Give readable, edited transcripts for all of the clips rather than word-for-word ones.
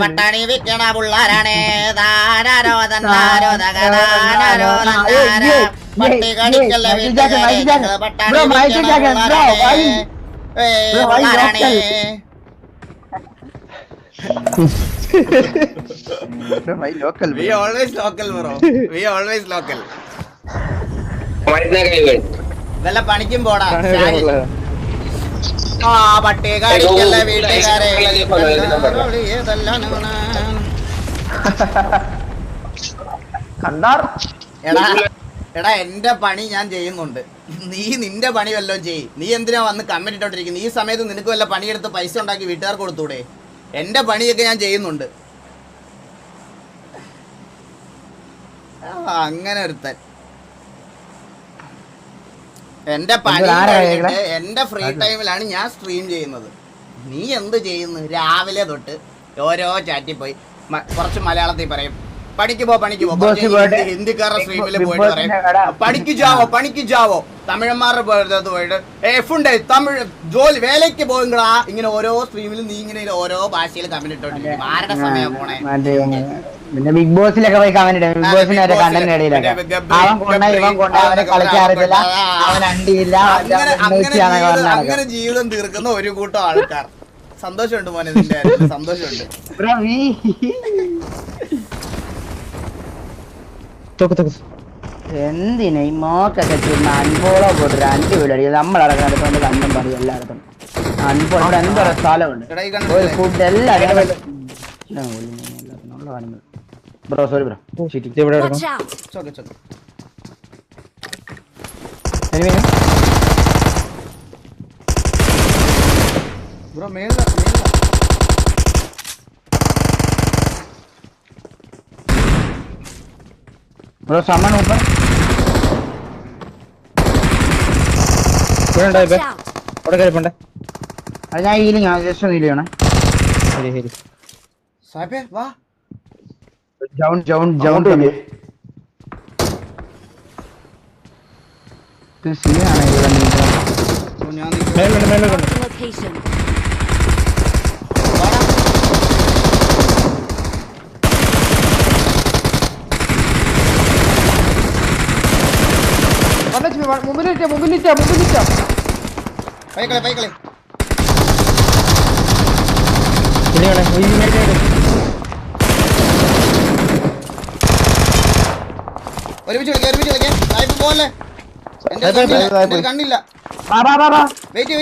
പട്ടാണി വിൽക്കണ പിള്ളാരാണ്. പട്ടി കടിക്കല്ല ഇതെല്ലാം പണിക്കും പോടാ. ആ പട്ടി കടിക്കല്ല വീട്ടുകാരെ. എടാ എന്റെ പണി ഞാൻ ചെയ്യുന്നുണ്ട്, നീ നിന്റെ പണി വല്ലതും ചെയ്യ്. നീ എന്തിനാ വന്ന് കമന്റ് ഇട്ടോണ്ടിരിക്കുന്നത്? ഈ സമയത്ത് നിനക്ക് വല്ല പണിയെടുത്ത് പൈസ ഉണ്ടാക്കി വീട്ടുകാർക്ക് കൊടുത്തൂടെ? എന്റെ പണിയൊക്കെ ഞാൻ ചെയ്യുന്നുണ്ട്. അങ്ങനെ ഒരുത്തൻ എന്റെ പണി കഴിഞ്ഞിട്ട് എന്റെ ഫ്രീ ടൈമിലാണ് ഞാൻ സ്ട്രീം ചെയ്യുന്നത്. നീ എന്ത് ചെയ്യുന്നു? രാവിലെ തൊട്ട് ഓരോ ചാറ്റിൽ പോയി കുറച്ച് മലയാളത്തിൽ പറയും, പണിക്ക് പോ ഹിന്ദിക്കാരുടെ സ്ട്രീമിൽ പോയിട്ട് പറയും പണിക്ക് ജാവോ. തമിഴന്മാരുടെ പോയിട്ട് എഫുണ്ട് തമിഴ് ജോലി വേലയ്ക്ക് പോയിങ്ങളാ. ഇങ്ങനെ ഓരോ സ്ട്രീമിലും നീ ഇങ്ങനെ ഓരോ ഭാഷയിൽ കമന്റ് ഇട്ടോണ്ടിരിക്കും. ആരുടെ സമയം പോണേ? പിന്നെ ബിഗ് ബോസിലൊക്കെ പോയി കമന്റ് ഇടും. ബിഗ് ബോസിന്റെ കണ്ടന്റ് ഇടയിലൊക്കെ അങ്ങനെ ജീവിതം തീർക്കുന്ന ഒരു കൂട്ടം ആൾക്കാർ. സന്തോഷമുണ്ട് മോനെ, നിന്റെ സന്തോഷമുണ്ട്. എന്തിനാ ഈ മോക്കൊക്കെ ചുരുന്ന അൻപോളോ പോയിട്ട് അഞ്ച് വീട് നമ്മളടക്കം കണ്ടും പറയും. എല്ലായിടത്തും അൻപോളോ ഇവിടെ എന്തോരം സ്ഥലമുണ്ട്, ഫുഡ് എല്ലാവരും. ബ്രോ സോറി ബ്രോ, ബ്രോ മേല ബ്രോ സാമാൻ ऊपर അവിടെ കയറിപ്പണ്ടേ. അത് ഞാൻ ഹീലിംഗ് ജസ്റ്റ് ഒന്ന് ഹീൽ ചെയ്യണേ. ശരി സാബേ വാ. ജൗൺ മുമ്പിലിറ്റാ പൈക്കളെ ഒരുമിച്ച് കളിക്കാം. സായിപ്പ് പോലെ കണ്ണില്ല. വെയിറ്റ്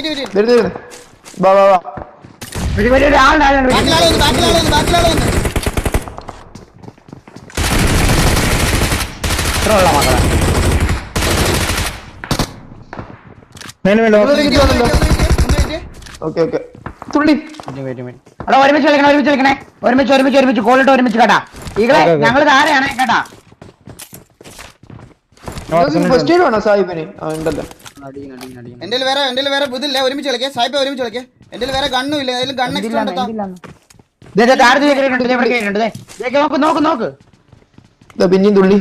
ഒരുമിച്ച് കോളിട്ട് ഒരുമിച്ച് കേട്ടാ. ഈകളെ ഞങ്ങള് താരെയാണ് കേട്ടാ. എന്റെ വേറെ ഇതില്ല. ഒരുമിച്ച് കളിക്കാം സായിപ്പ്, ഒരുമിച്ച് കളിക്കാം. എന്റെ വേറെ ഗണ്ണും ഇല്ല. ഗണ്ണ് എക്സ്ട്രാ നോക്ക് പിന്നെയും തുള്ളി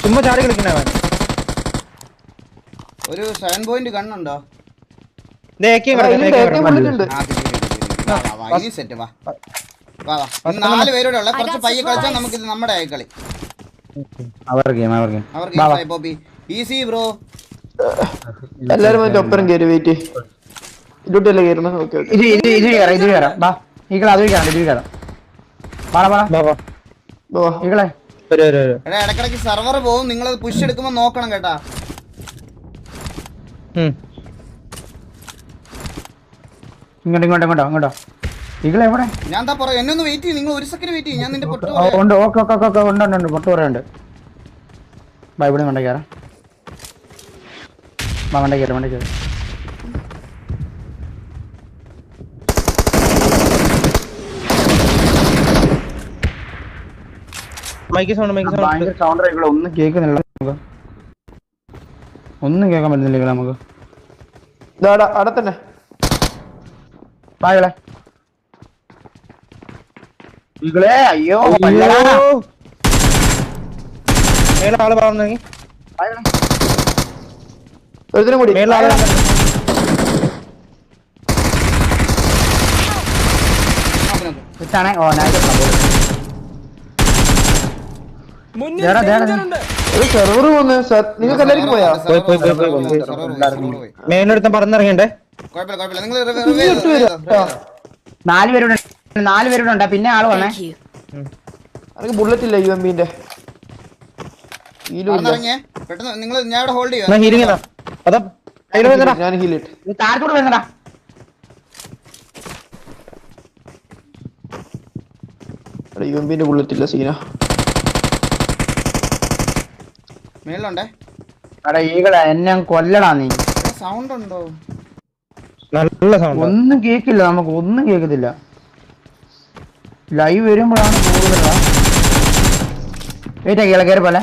ചുമ്മാ ചാടി കളിക്കണ. ഒരു 7 പോയിന്റ് ഗണ്ണുണ്ടോ? സെറ്റ് വാ 4 പേരോടെ ഉള്ള കുറച്ച് പയ്യെ കളിച്ചാൽ നമുക്ക് ഇത് നമ്മുടെ കളി. Easy bro. എല്ലാരും ഒപ്പരം കയറി വെയിറ്റ് ഇതോട്ടല്ലേ കയറുന്നത്. ഇടക്കിടക്ക് സർവർ പോകും, നിങ്ങൾ പുഷ് എടുക്കുമ്പോ നോക്കണം കേട്ടാ. ഇങ്ങോട്ടോ ഇങ്ങളെവിടെ? ഞാൻ എന്താ പറയാ, എന്നെ ഒന്ന് വെയിറ്റ് ചെയ്യും. നിങ്ങൾ ഒരു സെക്കൻഡ് വെയിറ്റ് ചെയ്യും. ഞാൻ നിന്റെ പൊട്ട് ഉണ്ട്. ഓക്കെ പൊട്ട് പറയാനുണ്ട്. ഇവിടെ വണ്ടി കയറാം. വണ്ടി കയറി ഒന്നും കേൾക്കുന്നില്ല. ഒന്നും കേൾക്കാൻ പറ്റുന്നില്ല നമുക്ക്. അവിടെ തന്നെ അയ്യോ ഒരുത്തിനും കൂടി ഇതാണ് ഓ സെർവർ പോന്ന് നിങ്ങൾക്ക് എല്ലാവർക്കും പോയാ മേലെടുത്ത പറന്നിറങ്ങണ്ടേ? നാല് പേരുടെ ഉണ്ടാ പിന്നെ ആള് വന്നേ. എനിക്ക് ബുള്ളറ്റ് ഇല്ല UMP-ന്റെ ഞാൻ ഹീലിട്ട് താഴത്തോട് വരുന്നടാ. UMP-ന്റെ ബുള്ളറ്റ് ഇല്ല സീന. മേലുണ്ടേ എടാ ഈകളെ എന്നെ കൊല്ലടാ നീ. സൗണ്ട് ഉണ്ടോ? നല്ല സൗണ്ട്. ഒന്നും കേക്കില്ല, നമുക്ക് ഒന്നും കേക്കത്തില്ല. ലൈവ് വരുമ്പോഴാണ് കൂടുതലാ. വെയിറ്റ് ആക്കി കയറി പോലെ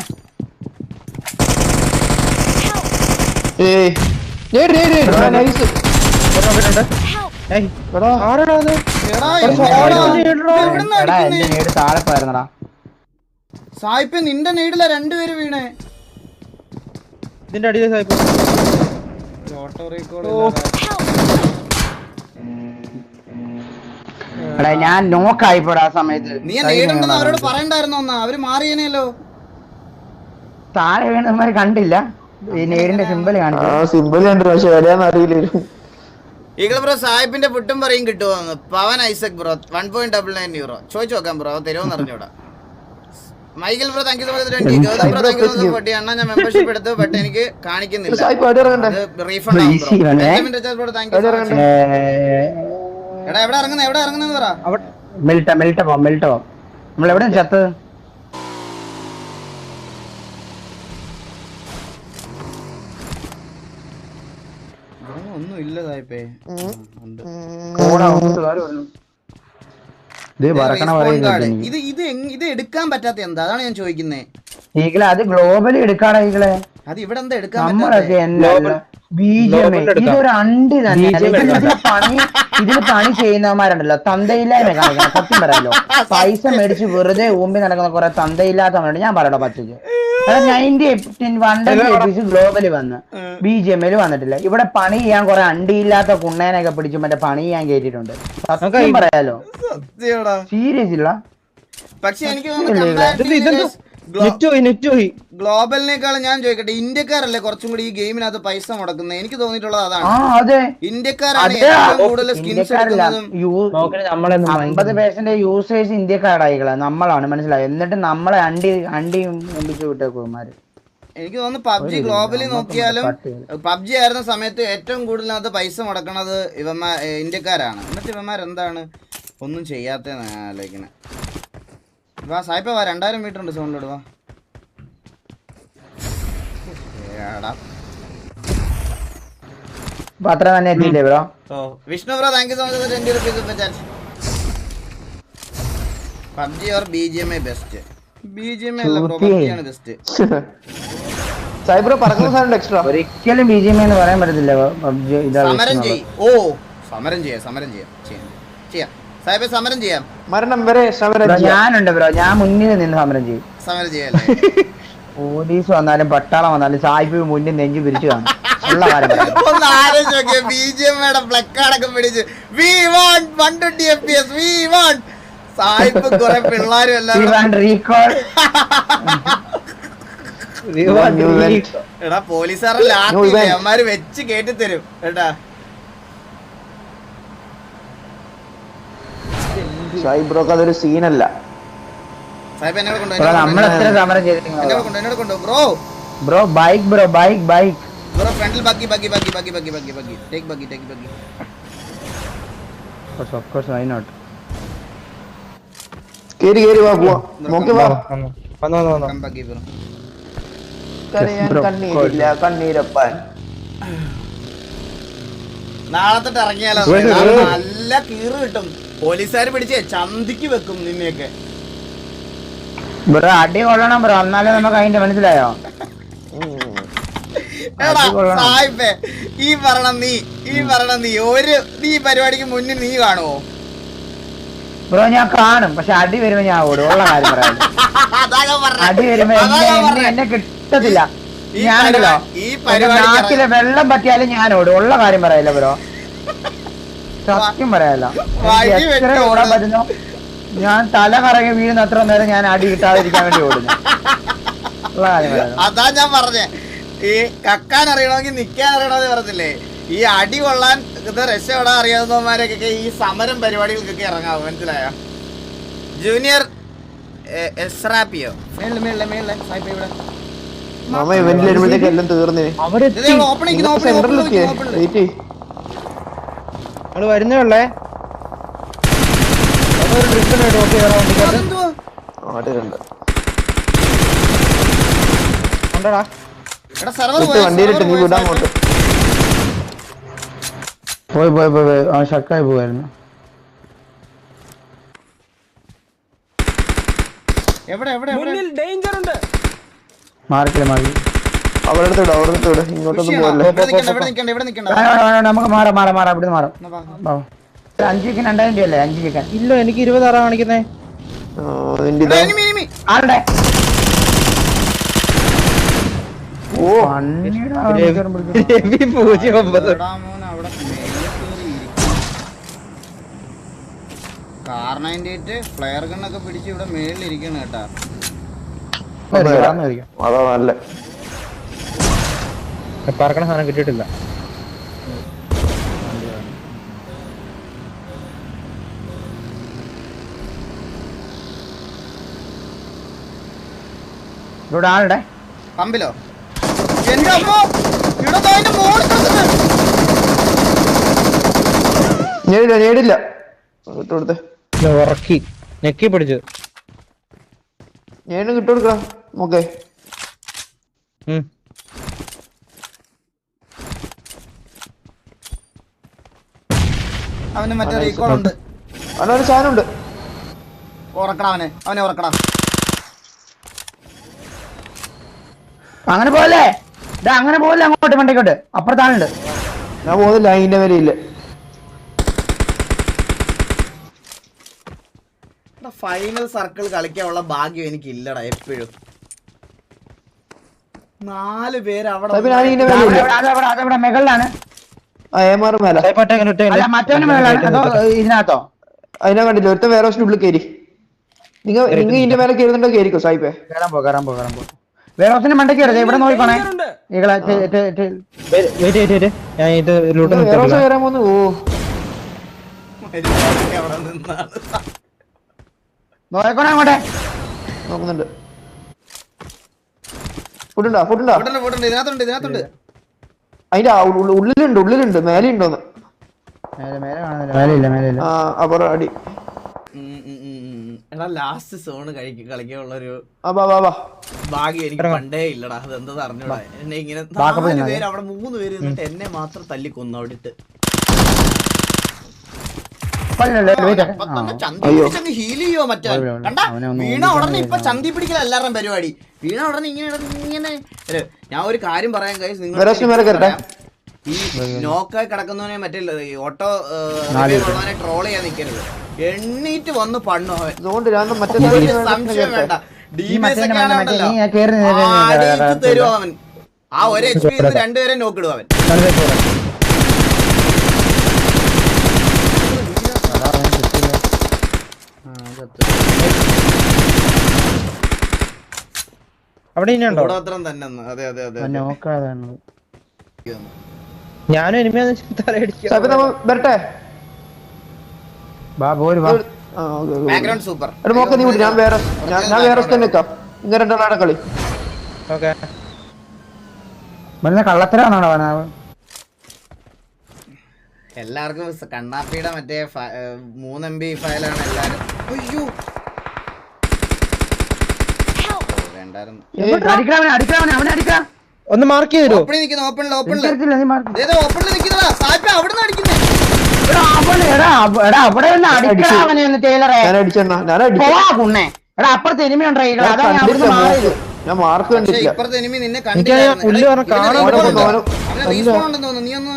താഴെ പോയിരുന്നടാ. സായിപ്പ് നിന്റെ നെയ്ഡില രണ്ടുപേര് വീണേ. ഇതിന്റെ അടിയിൽ സായിപ്പ് ഓട്ടോ റീകോൾ. എടാ ഞാൻ നോക്കായിപ്പോടാ ആ സമയത്ത്. നീ നെയ്ഡുണ്ടെന്ന് അവരോട് പറയണ്ടായിരുന്നോ? അവര് മാറിയേനല്ലോ. താഴെ വീണമാര് കണ്ടില്ല. ഈ നേരിന്റെ സിമ്പിൾ കാണിച്ചു. സിമ്പിൾ കണ്ടു പക്ഷെ എവിടെയാന്ന് അറിയില്ലായിരുന്നു. ഈഗിൾ ബ്രോ സാഹിബിന്റെ പുട്ടും പറയും കിട്ടുമോ? Pavan Isaac bro 1.99 €. ചോദിച്ചു നോക്കാം ബ്രോ, തരുമോന്ന് അറിഞ്ഞൂടാ. Michael bro thank you so much 20. Gautham bro thank you so much. അണ്ണാ ഞാൻ മെമ്പർഷിപ്പ് എടുത്തു ബട്ട് എനിക്ക് കാണിക്കുന്നില്ല. റീഫണ്ട് ആവും bro. Thank you so much. എടാ എവിടെ ഇറങ്ങുന്നത് പറ. മിൽട്ട പോ. നമ്മൾ എവിടെ ചത്ത്? ഒന്നും ഇല്ല സായിപ്പേ. ഇത് എടുക്കാൻ പറ്റാത്ത എന്താ? അതാണ് ഞാൻ ചോദിക്കുന്നേ. ഈകളെ അത് ഗ്ലോബലി എടുക്കാടാ ഈകളെ. അത് ഇവിടെ എന്താ എടുക്കാൻ നമ്മളൊക്കെ ഇതൊരു അണ്ടി തന്നെ. ഇതിന് പണി ചെയ്യുന്നവന്മാരുണ്ടല്ലോ, തന്തയില്ലായ്മ കാണിക്കണം. സത്യം പറയാലോ, പൈസ മേടിച്ച് വെറുതെ ഊമ്പി നടക്കുന്ന കുറെ തന്തയില്ലാത്തവരുണ്ട്. ഞാൻ പറയട്ടോ പറ്റിച്ച് 90 ഗ്ലോബലി വന്ന് BGML വന്നിട്ടില്ല. ഇവിടെ പണി ചെയ്യാൻ കുറെ അണ്ടിയില്ലാത്ത കുണ്ണേനൊക്കെ പിടിച്ചു മറ്റേ പണി ചെയ്യാൻ കേട്ടിട്ടുണ്ട്. സത്യം പറയാലോ, സീരിയസ് ഇല്ല. പക്ഷെ എനിക്ക് ഗ്ലോബലിനേക്കാളും ഞാൻ ചോദിക്കട്ടെ, ഇന്ത്യക്കാരല്ലേ കുറച്ചും കൂടി ഈ ഗെയിമിനകത്ത് പൈസ മുടക്കുന്നത്? എനിക്ക് തോന്നിയിട്ടുള്ളത് അതാണ്. ഇന്ത്യക്കാരാണ് ഏറ്റവും കൂടുതൽ സ്കിൻസ് എടുക്കുന്നതും. 50% യൂസേഴ്സ് ഇന്ത്യക്കാരായികളെ നമ്മളാണ്, മനസ്സിലായോ? എന്നിട്ട് നമ്മളെ അണ്ടി മുമ്പിച്ച് വിട്ടേക്കുമാര്. എനിക്ക് തോന്നുന്നു പബ്ജി ഗ്ലോബലി നോക്കിയാലും പബ്ജി ആയിരുന്ന സമയത്ത് ഏറ്റവും കൂടുതൽ അത് പൈസ മുടക്കണത് ഇന്ത്യക്കാരാണ്. എന്നിട്ട് ഇവന്മാരെന്താണ് ഒന്നും ചെയ്യാത്തതെന്ന് ആലോചിക്കണേ. വാ സായിപ്പ വാ, 2000 മീറ്റർ ഉണ്ട് സോണിലോട് വാ. അത്ര തന്നെ എത്തിയില്ലേ bro? Vishnu bro thank you so much 20 rupees. PUBG or BGMI best? BGMI അല്ല ബ്രോ, പബ്ജി ആണ് ബെസ്റ്റ്. സൈബർ പറക്കുന്ന സാധനം എക്സ്ട്രാ. ഒരിക്കലും BGMI എന്ന് പറയാൻ പറ്റത്തില്ല. പബ്ജി സമരം ചെയ്യും. ഓ സമരം ചെയ്യാം സാഹിബ്, സമരം ചെയ്യാം. മരണം വരെ സമരം. ഞാനുണ്ട് ബ്രോ, ഞാൻ മുന്നിൽ നിന്ന് സമരം ചെയ്യും. സമരം ചെയ്യാല്ലേ? പോലീസ് വന്നാലും പട്ടാളം വന്നാലും സായിപ്പ് മുന്നിൽ നെഞ്ചു പിരിച്ചു കാണും. ഒന്ന് ആലോചിച്ച് നോക്കിയേ, BGMIയുടെ ഫ്ലക്കാടൊക്കെ പിടിച്ച് we want 120 FPS, we want. സായിപ്പ് കുറെ പിള്ളേരും എല്ലാവരും എടാ പോലീസുകാരല്ല അമ്മമാര് വെച്ച് കേട്ടി തരും കേട്ടാ. ബ്രോക്ക് അതൊരു സീനല്ല. സാഹിബ് എന്നോട് കൊണ്ടോ ബ്രോ ബൈക്ക് ബ്രോ ഫ്രണ്ടിൽ buggy take buggy. Of course why not. കേറി വാ പോവാ. നോക്കി വാ. Buggy bro. കണ്ണീരില്ല കണ്ണീരപ്പാൻ. നാളെ തൊട്ട് ഇറങ്ങിയാലോ, നല്ല കീറ് കിട്ടും. പോലീസുകാർ പിടിച്ചേ ചന്തിക്ക് വെക്കും നിന്നെയൊക്കെ. ബ്രോ അടി കൊള്ളണം ബ്രോ, എന്നാലേ നമുക്ക് അതിന്റെ മനസ്സിലായോ? എടാ സായിപ്പേ, ഈ പറയണം നീ നീ പരിപാടിക്ക് മുന്നിൽ നീ കാണുവോ? ബ്രോ ഞാൻ കാണും, പക്ഷെ അടി വരുമ്പോ ഞാൻ ഓടും. ഉള്ള കാര്യം പറയാം, അടി വരുമ്പോ എന്നെ കിട്ടത്തില്ല. ഞാനല്ലോ ഈ പരിപാടി നാട്ടിലെ വെള്ളം പറ്റിയാലും ഞാൻ ഓടും. ഉള്ള കാര്യം പറയല്ല ബ്രോ, സത്യം പറയല്ല. എത്ര ഓടാൻ പറ്റുന്നു, ഞാൻ തല കറങ്ങി വീഴുന്ന അത്ര നേരം ഞാൻ അടി കിട്ടാതിരിക്കാൻ വേണ്ടി ഓടുന്നു. ഉള്ള കാര്യം പറയാം. അതാ ഞാൻ പറഞ്ഞേ, ഈ കക്കാൻ അറിയണമെങ്കിൽ നിക്കാൻ അറിയണമെന്ന് പറഞ്ഞില്ലേ. ഈ അടി കൊള്ളാൻ ഇത് രക്ഷപ്പെടാൻ അറിയാവുന്നവന്മാരൊക്കെ ഈ സമരം പരിപാടികൾക്കൊക്കെ ഇറങ്ങാവും. മനസ്സിലായോ? ജൂനിയർ എസ്രാപ്പിയോ മാമ ഇവന്റിൽ വരുമ്പോഴത്തേക്ക് എല്ലാം തീർന്നേ. നമ്മള് വരുന്നേ ഉള്ളേ. ഉണ്ടടാ വണ്ടിയിലിട്ട് നീ വിടാൻ അങ്ങോട്ട്. പോയി പോയി പോയി പോയി അവൻ ഷക്കായി പോവായിരുന്നു. മാറിക്കില്ല മാറി. അവരുടെ അടുത്ത് വിടും, അവരുടെ അടുത്ത് വിടും. ഇങ്ങോട്ടൊന്നും പോകല്ലേ. നമുക്ക് മാറാം മാറാം മാറാം, ഇവിടുന്ന് മാറാം. 5 ചിക്കൻ 2000 രൂപയല്ലേ? 5 ചിക്കൻ ഇല്ല, എനിക്ക് 26 കാണിക്കുന്നേ. ആരുടെ? ഓ രവി 09. കാർ98 ഫ്ലെയർ ഗണ്ണൊക്കെ പിടിച്ച് ഇവിടെ മേളിലിരിക്കണം കേട്ടാ. അതാ നല്ല പറക്കണ സാധനം കിട്ടിയിട്ടില്ല. ഇവിടെ ആളുടെ പമ്പിലോ? എന്റെ അമ്മോ, ഇവിടെ അതിന്റെ മോളിൽ കിടക്കുന്നത്. നേടില്ല കിട്ടുകൊടുത്തേ. ഉറക്കി ഞെക്കി പിടിച്ചു. ഞാൻ കിട്ടുകൊടുക്കാം. ഓക്കെ അവന് മറ്റേ റീകോൾ ഉണ്ട്. അവനൊരു സാധനം ഉണ്ട്. ഉറക്കടാ അവനെ ഉറക്കടാ. അങ്ങനെ പോലെ അങ്ങനെ പോലെ അങ്ങോട്ട് വണ്ടിക്കോട്ട് അപ്പുറത്താണുണ്ട്. ഞാൻ പോകുന്നില്ല, അതിന്റെ വരെ ഇല്ല. ഫൈനൽ സർക്കിൾ കളിക്കാനുള്ള ഭാഗ്യം എനിക്ക് ഇല്ലടാ. എപ്പോഴും 4 പേര് അവിടെ. അതവിടെ മുകളിലാണ്. മറ്റവന് മുകളിലാണ് അതോ ഇതിനകത്തോ? അതിനെ കണ്ടില്ല. ഒരുത്ത വേറെ ഉള്ളിൽ കയറി. നിങ്ങൾ ഇതിന്റെ മേലെ കയറുന്നുണ്ടോ? കയറിക്കോ സായിപ്പേ. കയറാൻ പോ വേറൊസിന്റെ മണ്ടയ്ക്ക് കയറരുത്. ഇവിടെ നോക്കണേ. ഞാൻ ഇത് കയറാൻ പോന്നു. ഓ നോക്കണേ അങ്ങോട്ടെ. നോക്കുന്നുണ്ട്. ഫുഡുണ്ടോ? ഇതിനകത്തുണ്ട്. അതിന്റെ ഉള്ളിലുണ്ട്. മേലെ ഉണ്ടോന്ന്? ആ അപ്പുറം അടി. എടാ ലാസ്റ്റ് സോണ് കളിക്കാനുള്ളൊരു ഭാഗ്യം എനിക്ക് പണ്ടേ ഇല്ലടാ. അതെന്താ അറിഞ്ഞൂടാ. എന്നെ ഇങ്ങനെ 4 പേര് അവിടെ 3 പേര് ഇരുന്നിട്ട് എന്നെ മാത്രം തല്ലി കൊന്നു അവിടിട്ട്. ഹീൽ ചെയ്യോ മറ്റേ കണ്ടാ? വീണ ഉടനെ ഇപ്പൊ ചന്തി പിടിക്കല എല്ലാവരുടെയും പരിപാടി. വീണ ഉടനെ ഇങ്ങനെ. ഞാൻ ഒരു കാര്യം പറയാൻ കഴിയും. നിങ്ങൾ ഈ നോക്കായി കിടക്കുന്നവനെ മറ്റേ ഓട്ടോ ഉള്ളവനെ ട്രോൾ ചെയ്യാൻ നിൽക്കരുത്. എണ്ണീറ്റ് വന്ന് പണ്ണു അവൻ. സംശയം വേണ്ട. തരുമോ അവൻ? ആ ഒരു HP 2 പേരെ നോക്കിടും അവൻ. അവിടെ ഇനിയുണ്ടോ? ഞാനും ഇനിമേ വരട്ടെ. Background super. ഞാൻ വേറെ നിൽക്കാം. ഇങ്ങനെ 2 ആളാണ് കളി. കള്ളത്തരാണോ? എല്ലാവർക്കും കണ്ണാപ്പിയുടെ മറ്റേ 3 MB ഫയലാണ് എല്ലാരും. അയ്യോ വേണ്ടായിരുന്നു. ഒന്ന് മാർക്ക് ചെയ്തോ. ഓപ്പണിൽ അപ്പുറത്ത് എനിമിയുണ്ടോ? ഞാൻ മാർക്ക് കണ്ടില്ല. ഇപ്പുറത്തെ എനിമി നിന്നെ കണ്ടില്ലായിരുന്നു. നീ ഒന്ന്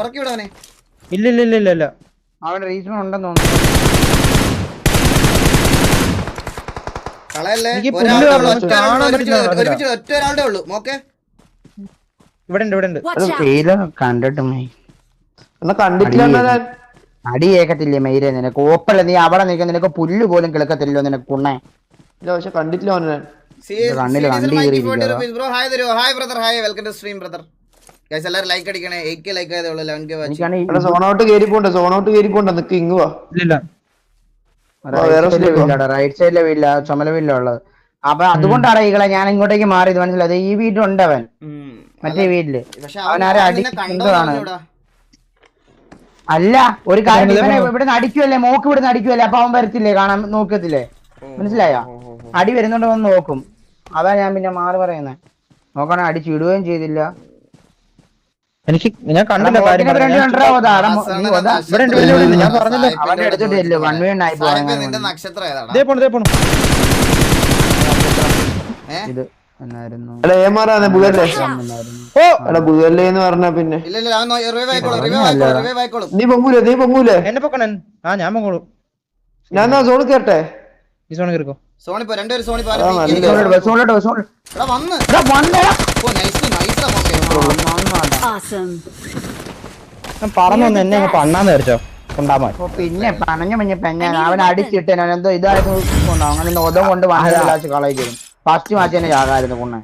ഉറക്കി വിടവനെ. ഇല്ല അവന്റെ റീസൺ ഉണ്ടെന്ന് തോന്നുന്നു. കളയല്ലേ. ഒറ്റ ഒരാളുടെ ഉള്ളു. ഓക്കെ ഇവിടെ ഉണ്ട് Watch out! വെയില് കണ്ടിട്ട് എന്നാ കണ്ടിട്ടില്ല ഞാൻ. അടി കേക്കത്തില്ലേ മെയിലെ നിനക്ക് ഓപ്പല്ല നീ അവിടെ നിൽക്കുന്ന നിനക്ക് പുല്ല് പോലും കിളക്കത്തില്ലോ നിനക്ക് കുണ്ണേ ഇല്ല പക്ഷെ കണ്ടിട്ടില്ല അവനെ ഞാൻ. കണ്ണില് കണ്ടി കയറിയിരിക്കുകയാ. ബ്രോ ഹായ് തരോ. Hi brother, hi, welcome to stream brother. Guys എല്ലാവരും ലൈക്ക് അടിക്കണേ. 8k ലൈക്ക് ആയതേ ഉള്ളൂ. 11k watch. എനിക്കാണെങ്കിൽ എടാ സോണോട്ട് കേറിപ്പോണ്ട നിക്ക് ഇങ്ങ് വാ. ഇല്ല റൈറ്റ് സൈഡിലെ വീട്ടില ചുമല വീട്ടിലുള്ളത്. അപ്പൊ അതുകൊണ്ടാണ് ഈകളെ ഞാൻ ഇങ്ങോട്ടേക്ക് മാറിയത്, മനസ്സിലായത്. ഈ വീട്ടിലുണ്ട് അവൻ, മറ്റേ വീട്ടില്. പക്ഷെ അവനാരെ അടിക്കുന്നതാണ്. അല്ല ഒരു കാര്യം, ഇവനെ ഇവിടുന്ന് അടിക്കുവല്ലേ, മോക്ക് ഇവിടുന്ന് അടിക്കുവല്ലേ, അപ്പൊ അവൻ വരത്തില്ലേ, കാണാൻ നോക്കത്തില്ലേ, മനസ്സിലായോ? അടി വരുന്നുണ്ടോ എന്ന് നോക്കും. അതാ ഞാൻ പിന്നെ മാറി പറയുന്നത്. നോക്കണേ, അടിച്ചിടുകയും ചെയ്തില്ല. എനിക്ക് ഞാൻ കണ്ടില്ല കാര്യം അവന്റെ എടുത്തിട്ടില്ല, വൺവേണ്ടായി നിന്റെ നക്ഷത്രം ഏതാണ്? പോണു ഇത് എന്നായിരുന്നു. എടാ ഏമാറാന്നെ ബുധല്ലേ? ഓ എടാ ബുധല്ലേ എന്ന് പറഞ്ഞ പിന്നെ ഇല്ല അവൻ റിവൈവ് ആയിക്കോളും. നീ പൊങ്ങൂലേ? എന്നെ പൊക്കണൻ. ഞാൻ പൊങ്ങോളൂ. ഞാൻ സോണ് കേട്ടെ. ഈ സോണ കയറിക്കോ. സോണിപ്പോ രണ്ടുപേരും സോണിപ്പോ വന്ന് Awesome! ഞാൻ പറഞ്ഞു എന്നെ പണ്ണാന്ന് വിചാരിച്ചോ ഉണ്ടാമാൻ. പിന്നെ പെഞ്ഞ അവൻ അടിച്ചിട്ട് എന്തോ ഇതായിരുന്നു, അങ്ങനെ ഒതം കൊണ്ട് വണ്ടി കളയിക്കും. ഫസ്റ്റ് മാച്ച് തന്നെ ചാകായിരുന്നു കുണ്ണെ.